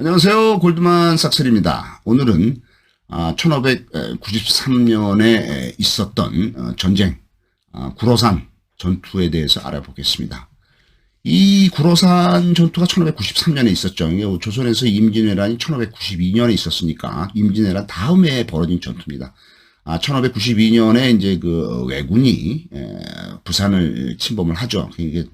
안녕하세요. 골드만삭스입니다. 오늘은 1593년에 있었던 전쟁, 구로산 전투에 대해서 알아보겠습니다. 이 구로산 전투가 1593년에 있었죠. 조선에서 임진왜란이 1592년에 있었으니까 임진왜란 다음에 벌어진 전투입니다. 1592년에 이제 그 왜군이 부산을 침범을 하죠. 이게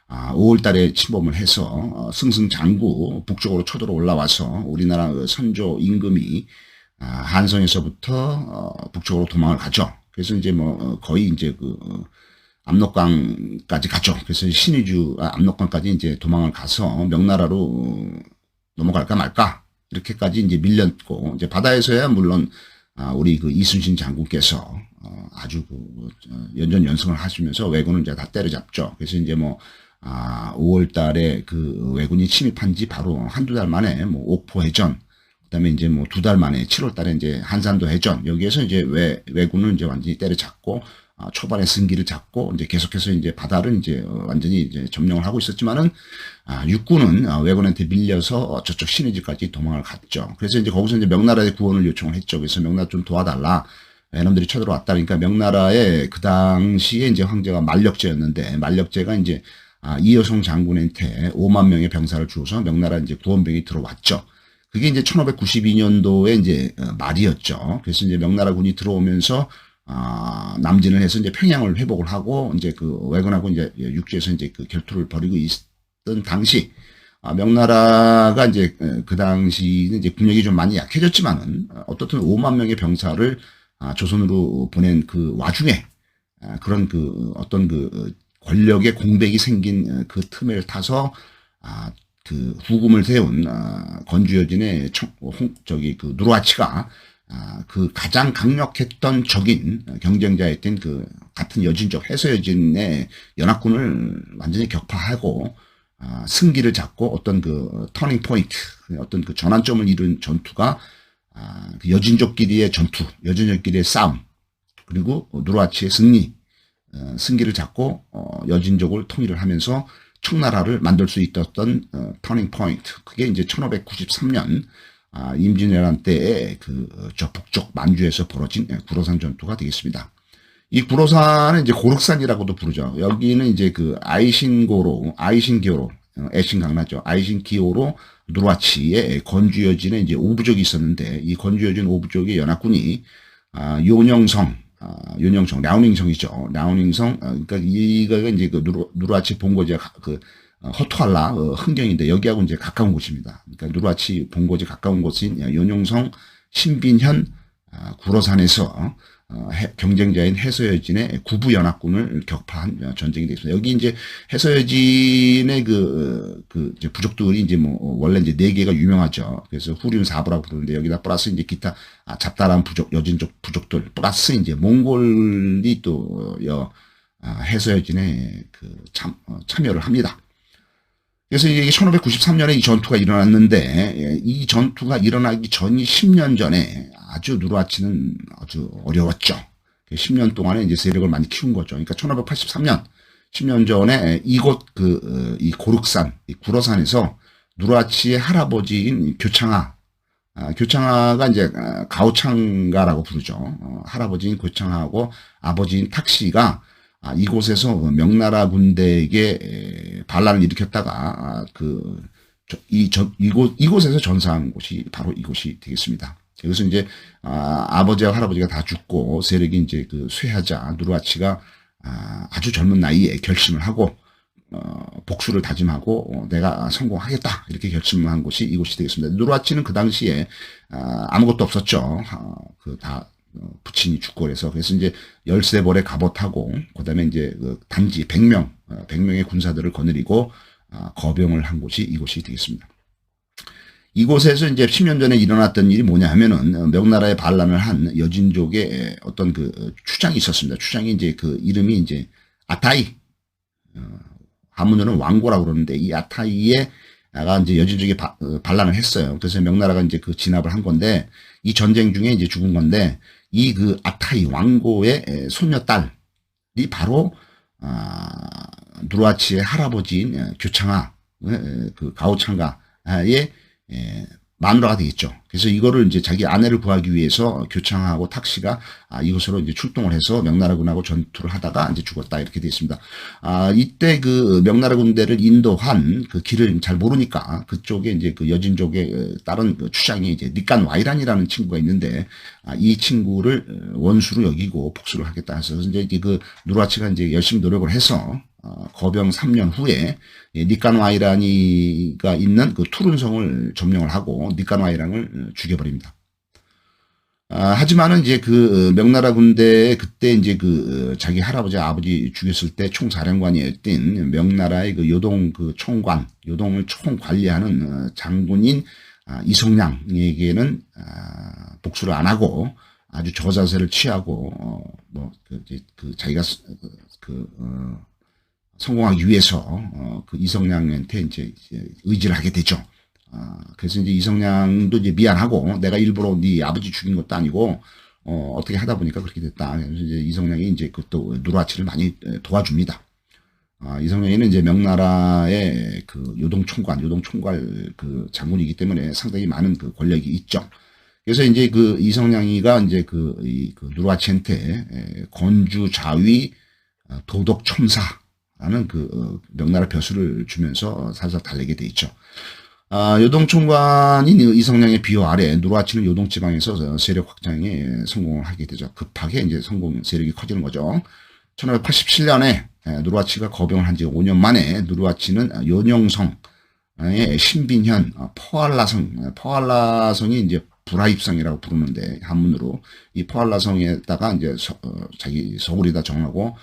5월 달에 침범을 해서 승승장구 북쪽으로 쳐들어 올라와서 우리나라 선조 임금이 한성에서부터 북쪽으로 도망을 가죠. 그래서 이제 거의 이제 압록강까지 가죠. 그래서 신의주 압록강까지 이제 도망을 가서 명나라로 넘어갈까 말까 이렇게까지 이제 밀렸고, 이제 바다에서야 물론 우리 이순신 장군께서 아주 연전연승을 하시면서 왜군을 이제 다 때려잡죠. 그래서 이제 5월 달에 그 왜군이 침입한 지 바로 한두 달 만에 옥포 해전, 그다음에 이제 2달 만에 7월 달에 이제 한산도 해전, 여기에서 이제 왜군을 이제 완전히 때려잡고 초반에 승기를 잡고 이제 계속해서 이제 바다를 이제 완전히 이제 점령을 하고 있었지만은 육군은 왜군한테 밀려서 저쪽 신의지까지 도망을 갔죠. 그래서 이제 거기서 이제 명나라에 구원을 요청을 했죠. 그래서 명나라 좀 도와달라. 왜놈들이 쳐들어왔다니까 명나라의 그 당시에 이제 황제가 만력제였는데, 만력제가 이제 이여성 장군한테 5만 명의 병사를 주어서 명나라 이제 구원병이 들어왔죠. 그게 이제 1592년도에 이제 말이었죠. 그래서 이제 명나라 군이 들어오면서 남진을 해서 이제 평양을 회복을 하고 이제 그 왜군하고 이제 육지에서 이제 그 결투를 벌이고 있던 당시, 명나라가 이제 그 당시는 이제 국력이 좀 많이 약해졌지만은 어떻든 5만 명의 병사를 조선으로 보낸 그 와중에 그런 어떤 권력의 공백이 생긴 그 틈을 타서 그 후금을 세운 건주여진의 누르하치가 그 가장 강력했던 적인 경쟁자였던 그 같은 여진족 해서여진의 연합군을 완전히 격파하고 승기를 잡고 어떤 터닝 포인트, 어떤 전환점을 이룬 전투가 그 여진족끼리의 전투, 여진족끼리의 싸움, 그리고 누르하치의 승기를 잡고 여진족을 통일을 하면서 청나라를 만들 수 있었던 터닝 포인트, 그게 이제 1593년 임진왜란 때에 저 북쪽 만주에서 벌어진 구로산 전투가 되겠습니다. 이 구로산은 이제 고륵산이라고도 부르죠. 여기는 이제 아이신기호로 애신강나죠. 아이신기호로 누르하치의 건주여진에 이제 오부족이 있었는데, 이 건주여진 오부족의 연합군이 요녕성, 랴오닝성이죠. 랴오닝성, 그러니까 이거가 이제 누르하치 본거지가 허투알라 흥경인데 여기하고 이제 가까운 곳입니다. 그러니까 누르하치 본거지 가까운 곳인 요녕성, 신빈현, 구로산에서 경쟁자인 해서여진의 구부 연합군을 격파한 전쟁이 되겠습니다. 여기 이제 해서여진의 이제 부족들이 이제 원래 이제 4개가 유명하죠. 그래서 후륜 사부라고 부르는데, 여기다 플러스 이제 기타 잡다란 여진족 부족들 플러스 이제 몽골이 또 해서여진에 참여를 합니다. 그래서 이게 1593년에 이 전투가 일어났는데, 이 전투가 일어나기 전이 10년 전에 아주 누르하치는 아주 어려웠죠. 10년 동안에 이제 세력을 많이 키운 거죠. 그러니까 1583년, 10년 전에 이곳 이 고륵산, 이 구로산에서 누르하치의 할아버지인 교창하가 이제 가오창가라고 부르죠. 할아버지인 교창하고 아버지인 탁시가 이곳에서 명나라 군대에게 반란을 일으켰다가 이곳에서 전사한 곳이 바로 이곳이 되겠습니다. 여기서 이제 아버지와 할아버지가 다 죽고 세력이 이제 쇠하자 누르하치가 아주 젊은 나이에 결심을 하고 복수를 다짐하고 내가 성공하겠다 이렇게 결심을 한 곳이 이곳이 되겠습니다. 누르하치는 그 당시에 아무것도 없었죠. 부친이 죽고 그래서 이제 13벌의 갑옷하고 그다음에 이제 단지 100명의 군사들을 거느리고 거병을 한 곳이 이곳이 되겠습니다. 이곳에서 이제 10년 전에 일어났던 일이 뭐냐 하면은 명나라에 반란을 한 여진족의 어떤 추장이 있었습니다. 추장이 이제 이름이 이제 아타이, 한문으로는 왕고라고 그러는데, 이 아타이가 이제 여진족이 반란을 했어요. 그래서 명나라가 이제 진압을 한 건데, 이 전쟁 중에 이제 죽은 건데, 이 아타이 왕고의 손녀딸이 바로 누르하치의 할아버지인 교창하, 가오창가의 마누라가 되겠죠. 그래서 이거를 이제 자기 아내를 구하기 위해서 교창하고 탁시가 이곳으로 이제 출동을 해서 명나라군하고 전투를 하다가 이제 죽었다 이렇게 되어 있습니다. 이때 그 명나라 군대를 인도한 그 길을 잘 모르니까 그쪽에 이제 그 여진족의 다른 그 추장이 이제 니깐 와이란이라는 친구가 있는데 이 친구를 원수로 여기고 복수를 하겠다 해서 이제 그 누르하치가 이제 열심히 노력을 해서 거병 3년 후에 니칸와이란이가 있는 그 투른성을 점령을 하고 니칸와이란을 죽여버립니다. 하지만은 이제 그 명나라 군대에 그때 이제 그 자기 할아버지 아버지 죽였을 때 총사령관이었던 명나라의 그 요동 그 총관, 요동을 총 관리하는 장군인 이성량에게는 복수를 안 하고 아주 저자세를 취하고 자기가 성공하기 위해서 그 이성량한테 이제 의지를 하게 되죠. 그래서 이제 이성량도 이제 미안하고 내가 일부러 네 아버지 죽인 것도 아니고 어떻게 하다 보니까 그렇게 됐다. 그래서 이제 이성량이 이제 그또 누르하치를 많이 도와줍니다. 이성량이는 이제 명나라의 그 요동총관 그 장군이기 때문에 상당히 많은 그 권력이 있죠. 그래서 이제 그 이성량이가 이제 그 누르하치한테 건주 자위 도덕첨사라는 그 명나라 벼슬을 주면서 살살 달래게 돼 있죠. 요동총관인 이성량의 비호 아래 누르하치는 요동지방에서 세력 확장에 성공을 하게 되죠. 급하게 이제 세력이 커지는 거죠. 1587년에 누르하치가 거병을 한 지 5년 만에 누르하치는 연영성의 신빈현 포알라성이 이제 불하입성이라고 부르는데 한문으로 이 포알라성에다가 이제 자기 서울에다 정하고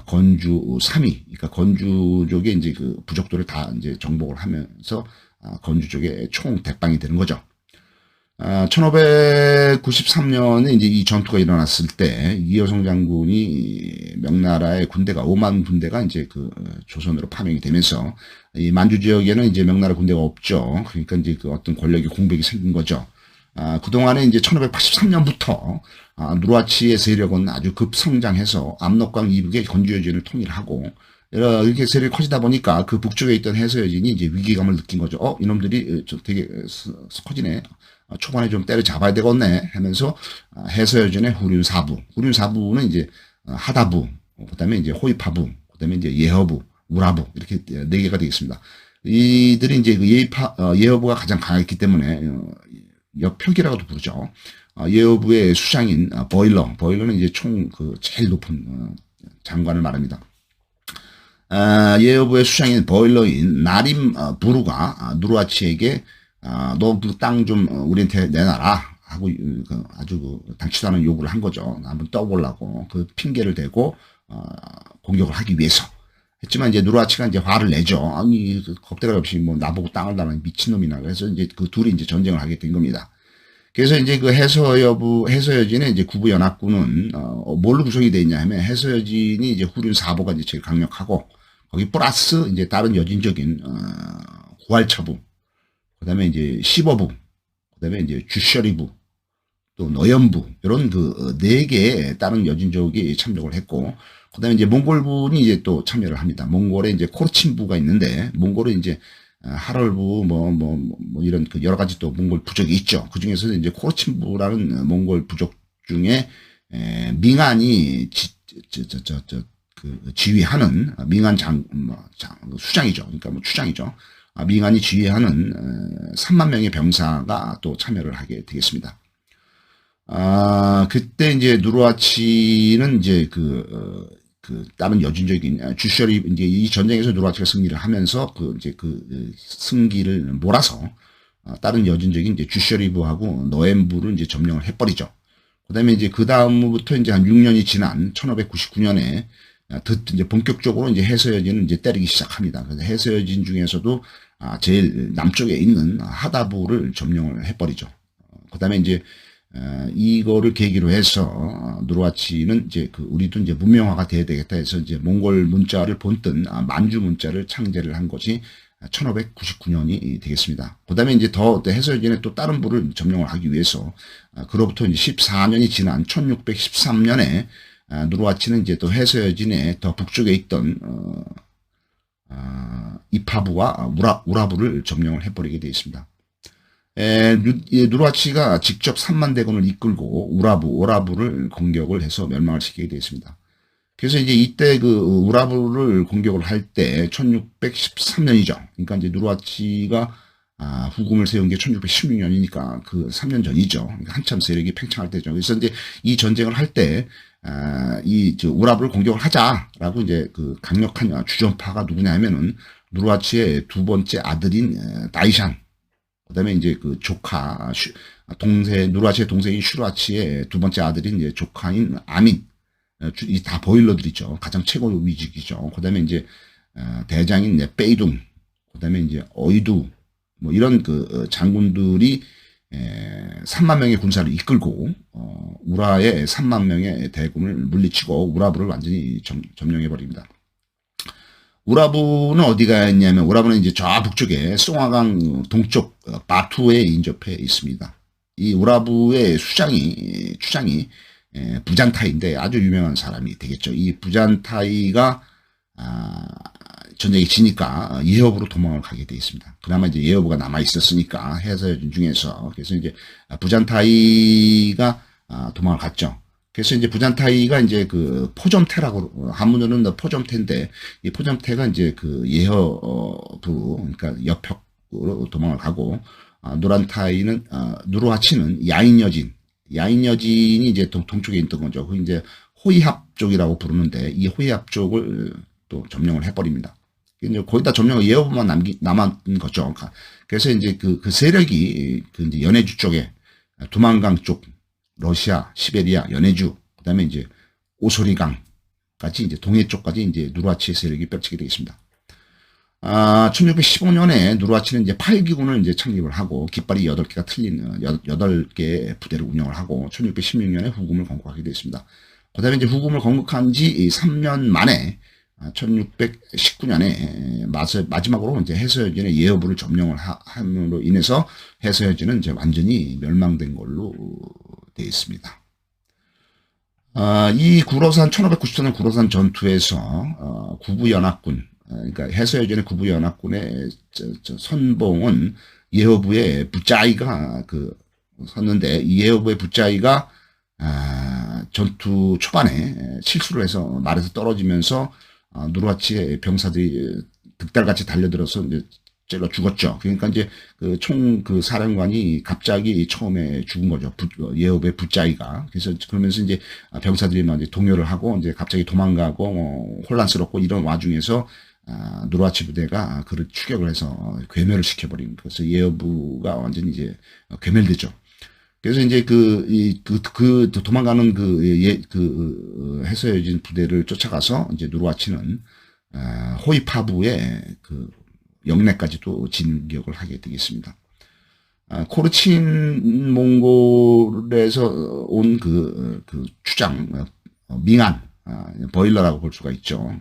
건주 3위, 그러니까 건주족의 이제 그 부족들을 다 이제 정복을 하면서 건주족의 총 대빵이 되는 거죠. 1593년에 이제 이 전투가 일어났을 때 이여성 장군이 명나라의 군대가 5만 군대가 이제 그 조선으로 파병이 되면서 이 만주 지역에는 이제 명나라 군대가 없죠. 그러니까 이제 그 어떤 권력의 공백이 생긴 거죠. 그동안에 이제 1583년부터 누르하치의 세력은 아주 급성장해서 압록강 이북의 건주여진을 통일하고 이렇게 세력이 커지다 보니까 그 북쪽에 있던 해서여진이 이제 위기감을 느낀 거죠. 이놈들이 좀 되게 커지네. 초반에 좀 때려잡아야 되겠네 하면서 해서여진의 후륜사부는 이제 하다부, 그다음에 이제 호위파부, 그다음에 이제 예허부, 우라부 이렇게 4개가 되겠습니다. 이들이 이제 그 예허부가 가장 강했기 때문에 역표기라고도 부르죠. 예허부의 수장인 버일러는 이제 총 그 제일 높은 장관을 말합니다. 예허부의 수장인 버일러인 나림 부루가 누르하치에게 너 그 땅 좀 우리한테 내놔라 하고 아주 당치도 않은 요구를 한 거죠. 한번 떠보려고 그 핑계를 대고 공격을 하기 위해서 했지만 이제 누르하치가 이제 화를 내죠. 아니 겁대가 없이 뭐 나보고 땅을 달라는 미친놈이나. 그래서 이제 그 둘이 이제 전쟁을 하게 된 겁니다. 그래서 이제 그 해서여진의 이제 구부연합군은 뭘로 구성이 되어 있냐 하면 해서여진이 이제 후륜 사보가 이제 제일 강력하고 거기 플러스 이제 다른 여진적인 구할처부, 그다음에 이제 시버부, 그다음에 이제 주셔리부, 또 너연부 이런 그 4개의 다른 여진족이 참여를 했고, 그다음에 이제 몽골군이 이제 또 참여를 합니다. 몽골에 이제 코르친부가 있는데 몽골은 이제 하럴부 뭐 이런 그 여러 가지 또 몽골 부족이 있죠. 그 중에서 이제 코르친부라는 몽골 부족 중에 민간이 그 지휘하는 민간 수장이죠. 그러니까 뭐 추장이죠. 민간이 지휘하는 3만 명의 병사가 또 참여를 하게 되겠습니다. 그때 이제 누르하치는 이제 그 다른 여진적인 주셔리 이제 이 전쟁에서 누르하치가 승리를 하면서 이제 승기를 몰아서 다른 여진적인 이제 주셔리부하고 너엠부를 이제 점령을 해버리죠. 그다음에 이제 그 다음부터 이제 한 6년이 지난 1599년에 이제 본격적으로 이제 해서여진은 이제 때리기 시작합니다. 그래서 해서여진 중에서도 제일 남쪽에 있는 하다부를 점령을 해버리죠. 그다음에 이제 이거를 계기로 해서 누르하치는 이제 우리도 이제 문명화가 돼야 되겠다 해서 이제 몽골 문자를 본뜬 만주 문자를 창제를 한 것이 1599년이 되겠습니다. 그다음에 이제 더 해서여진의 또 다른 부를 점령을 하기 위해서 그로부터 이제 14년이 지난 1613년에 누르하치는 이제 또 해서여진의 더 북쪽에 있던 이파부와 우라부를 점령을 해버리게 되어 있습니다. 누르하치가 직접 3만 대군을 이끌고 오라부를 공격을 해서 멸망을 시키게 되었습니다. 그래서 이제 이때 그 우라부를 공격을 할 때 1613년이죠. 그러니까 이제 누르하치가 후금을 세운 게 1616년이니까 그 3년 전이죠. 그러니까 한참 세력이 팽창할 때죠. 그래서 이제 이 전쟁을 할 때, 우라부를 공격을 하자라고 이제 그 강력한 주전파가 누구냐 하면은 누르하치의 두 번째 아들인 다이샨, 그 다음에 이제 그 조카, 누르하치의 동생인 슈르하치의 두 번째 아들인 이제 조카인 아민, 이 다 보일러들이죠. 가장 최고 위직이죠. 그 다음에 이제, 대장인 빼이둥, 그 다음에 이제 어이두, 뭐 이런 그 장군들이 3만 명의 군사를 이끌고, 우라의 3만 명의 대군을 물리치고 우라부를 완전히 점령해버립니다. 우라부는 어디가 있냐면, 우라부는 이제 저 북쪽에 송화강 동쪽 바투에 인접해 있습니다. 이 우라부의 추장이 부잔타이인데 아주 유명한 사람이 되겠죠. 이 부잔타이가 전쟁이 지니까 예허부로 도망을 가게 돼 있습니다. 그나마 이제 예허부가 남아 있었으니까 해서여진 중에서. 그래서 이제 부잔타이가 도망을 갔죠. 그래서 이제 부잔타이가 이제 그 포점태라고, 한문으로는 포점태인데, 이 포점태가 이제 그 예허부, 그러니까 옆역으로 도망을 가고, 누르하치는 야인여진이 이제 동쪽에 있던 거죠. 그 이제 호이합 쪽이라고 부르는데, 이 호이합 쪽을 또 점령을 해버립니다. 이제 거의 다 점령을 예허부만 남은 거죠. 그래서 이제 그 세력이 그 이제 연해주 쪽에, 두만강 쪽, 러시아, 시베리아, 연해주, 그 다음에 이제 오소리강까지 이제 동해 쪽까지 이제 누르하치의 세력이 펼치게 되어 있습니다. 1615년에 누르하치는 이제 8기군을 이제 창립을 하고 깃발이 8개가 틀린 8개의 부대를 운영을 하고 1616년에 후금을 건국하게 되어 있습니다. 그 다음에 이제 후금을 건국한 지 3년 만에 1619년에 마지막으로 이제 해서여진의 예허부를 점령을 함으로 인해서 해서여진은 이제 완전히 멸망된 걸로 되어 있습니다. 이 1594년 구로산 전투에서 구부연합군, 그러니까 해서여진의 구부연합군의 선봉은 예허부의 부짜이가 섰는데, 이 예허부의 부짜이가 전투 초반에 실수를 해서 말에서 떨어지면서 누르하치의 병사들이 득달같이 달려들어서 이제 찔러 죽었죠. 그러니까 이제 그 사령관이 갑자기 처음에 죽은 거죠. 예허부의 부짜이가. 그래서 그러면서 이제 병사들이 막 이제 동요를 하고 이제 갑자기 도망가고 혼란스럽고 이런 와중에서 누르하치 부대가 그를 추격을 해서 괴멸을 시켜버린. 그래서 예허부가 완전히 이제 괴멸되죠. 그래서 이제 도망가는 해서여진 부대를 쫓아가서 이제 누르하치는 호이파부의 영내까지도 진격을 하게 되겠습니다. 코르친 몽골에서 온 추장, 밍안, 버일러라고 볼 수가 있죠.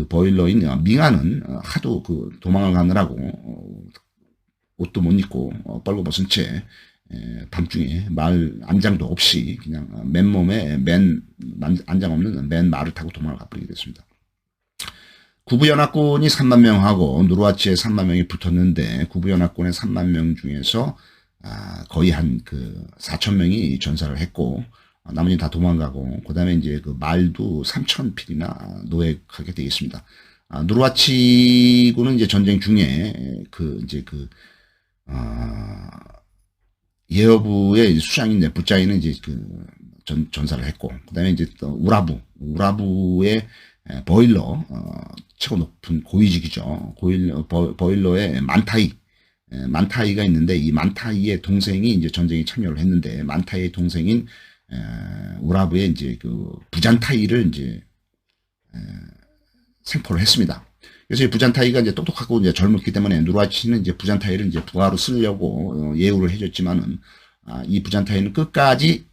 버일러인 밍안은 하도 도망을 가느라고 옷도 못 입고 빨고벗은 채 밤중에 안장도 없이 그냥 맨몸에 안장 없는 맨 말을 타고 도망을 가버리게 됐습니다. 구부연합군이 3만 명하고 누르하치에 3만 명이 붙었는데 구부연합군의 3만 명 중에서 거의 한 4천 명이 전사를 했고 나머지는 다 도망가고 그다음에 이제 말도 3천 필이나 노획하게 되겠습니다. 누르하치군은 이제 전쟁 중에 예허부의 수장인 부짜이는 이제 전사를 했고, 그 다음에 이제 또 우라부의 버일러, 최고 높은 고위직이죠. 버일러의 만타이가 있는데, 이 만타이의 동생이 이제 전쟁에 참여를 했는데, 만타이의 동생인, 우라부의 이제 부잔타이를 이제, 생포를 했습니다. 그래서 이 부잔타이가 이제 똑똑하고 이제 젊었기 때문에 누르하치는 이제 부잔타이를 이제 부하로 쓰려고 예우를 해줬지만은 이 부잔타이는 끝까지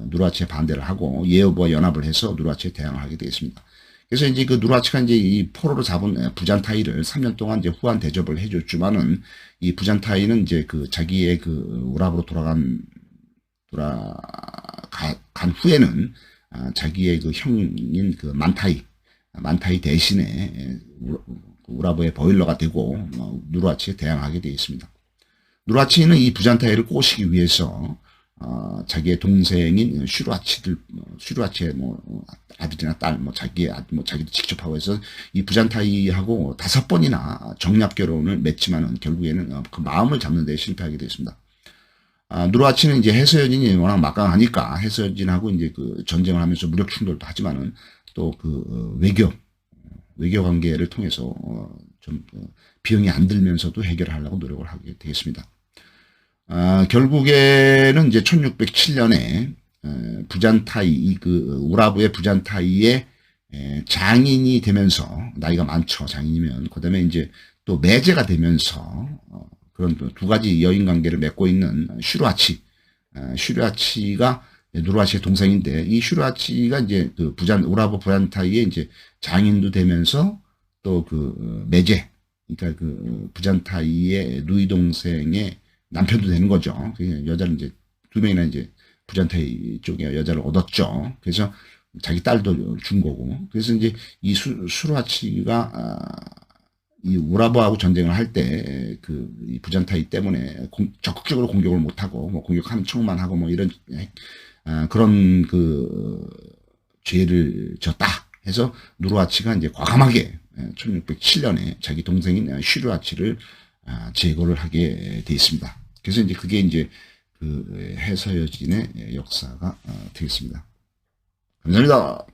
누르하치에 반대를 하고 예허부와 연합을 해서 누르하치에 대항을 하게 되겠습니다. 그래서 이제 누르하치가 이제 이 포로로 잡은 부잔타이를 3년 동안 이제 후한 대접을 해줬지만은 이 부잔타이는 이제 자기의 우라부로 돌아간 후에는 자기의 형인 만타이 대신에 우라부의 버일러가 되고 누르하치에 대항하게 되어 있습니다. 누르하치는 이 부잔타이를 꼬시기 위해서 자기의 동생인 슈루아치의 아들이나 딸, 자기도 직접 하고 해서 이 부잔타이하고 5번이나 정략 결혼을 맺지만은 결국에는 그 마음을 잡는 데 실패하게 되었습니다. 누르하치는 이제 해서여진이 워낙 막강하니까 해서여진하고 이제 그 전쟁을 하면서 무력 충돌도 하지만은 또 그 외교 관계를 통해서 좀 비용이 안 들면서도 해결하려고 노력을 하게 되겠습니다. 결국에는 이제 1607년에 부잔타이 그 우라부의 부잔타이의 장인이 되면서 나이가 많죠. 장인이면 그다음에 이제 또 매제가 되면서 그런 두 가지 여인 관계를 맺고 있는 슈루아치가 누르하치의 동생인데 이 슈루아치가 이제 그 우라부 부잔타이의 이제 장인도 되면서 또 그 매제 그러니까 그 부잔타이의 누이 동생의 남편도 되는 거죠. 여자를 이제 2명이나 이제 부잔타이 쪽에 여자를 얻었죠. 그래서 자기 딸도 준 거고. 그래서 이제 이 슈루아치가 이 우라부하고 전쟁을 할 때 그 이 부잔타이 때문에 적극적으로 공격을 못하고 뭐 공격하는 척만 하고 뭐 이런 그런 그 죄를 졌다 해서 누르하치가 이제 과감하게 1607년에 자기 동생인 슈루아치를 제거를 하게 돼 있습니다. 그래서 이제 그게 이제 그 해서여진의 역사가 되겠습니다. 감사합니다.